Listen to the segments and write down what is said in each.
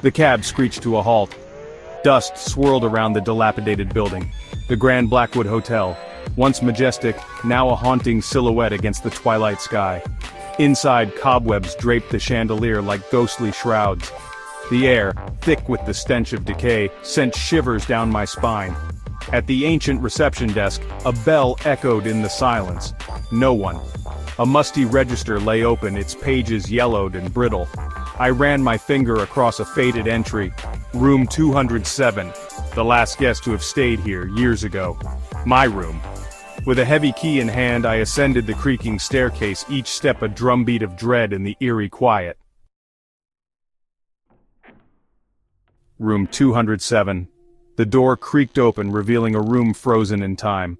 The cab screeched to a halt. Dust swirled around the dilapidated building. The Grand Blackwood Hotel, once majestic, now a haunting silhouette against the twilight sky. Inside, cobwebs draped the chandelier like ghostly shrouds. The air, thick with the stench of decay, sent shivers down my spine. At the ancient reception desk, a bell echoed in the silence. No one. A musty register lay open, its pages yellowed and brittle. I ran my finger across a faded entry. Room 207. The last guest to have stayed here years ago. My room. With a heavy key in hand, I ascended the creaking staircase, each step a drumbeat of dread in the eerie quiet. Room 207. The door creaked open, revealing a room frozen in time.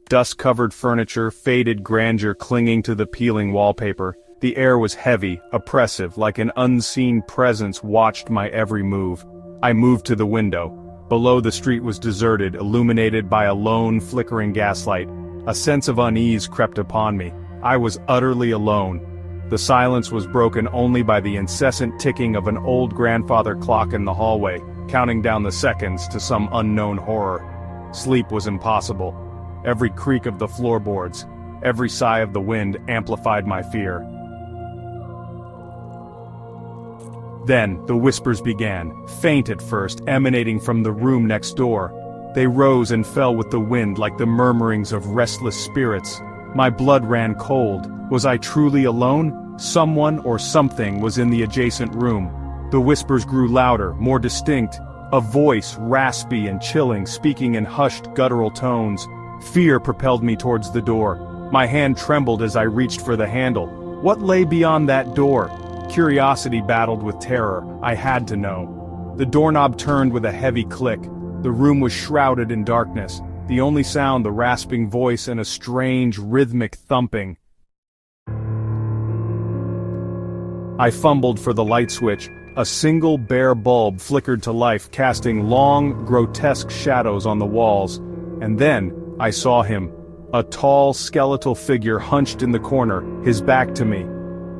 Dust-covered furniture, faded grandeur clinging to the peeling wallpaper. The air was heavy, oppressive, like an unseen presence watched my every move. I moved to the window. Below, the street was deserted, illuminated by a lone, flickering gaslight. A sense of unease crept upon me. I was utterly alone. The silence was broken only by the incessant ticking of an old grandfather clock in the hallway, counting down the seconds to some unknown horror. Sleep was impossible. Every creak of the floorboards, every sigh of the wind amplified my fear. Then, the whispers began, faint at first, emanating from the room next door. They rose and fell with the wind like the murmurings of restless spirits. My blood ran cold. Was I truly alone? Someone or something was in the adjacent room. The whispers grew louder, more distinct. A voice, raspy and chilling, speaking in hushed, guttural tones. Fear propelled me towards the door. My hand trembled as I reached for the handle. What lay beyond that door? Curiosity battled with terror. I had to know. The doorknob turned with a heavy click. The room was shrouded in darkness. The only sound, the rasping voice and a strange, rhythmic thumping. I fumbled for the light switch. A single bare bulb flickered to life, casting long, grotesque shadows on the walls. And then, I saw him. A tall, skeletal figure hunched in the corner, his back to me.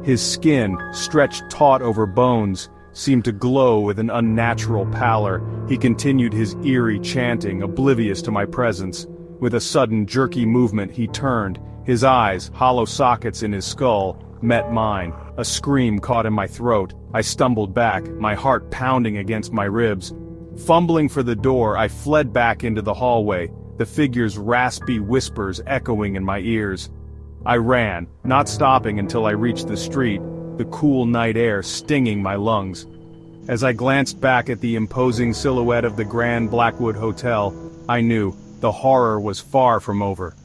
His skin, stretched taut over bones, seemed to glow with an unnatural pallor. He continued his eerie chanting, oblivious to my presence. With a sudden, jerky movement, he turned. His eyes, hollow sockets in his skull, met mine. A scream caught in my throat. I stumbled back, my heart pounding against my ribs. Fumbling for the door, I fled back into the hallway, the figure's raspy whispers echoing in my ears. I ran, not stopping until I reached the street, the cool night air stinging my lungs. As I glanced back at the imposing silhouette of the Grand Blackwood Hotel, I knew the horror was far from over.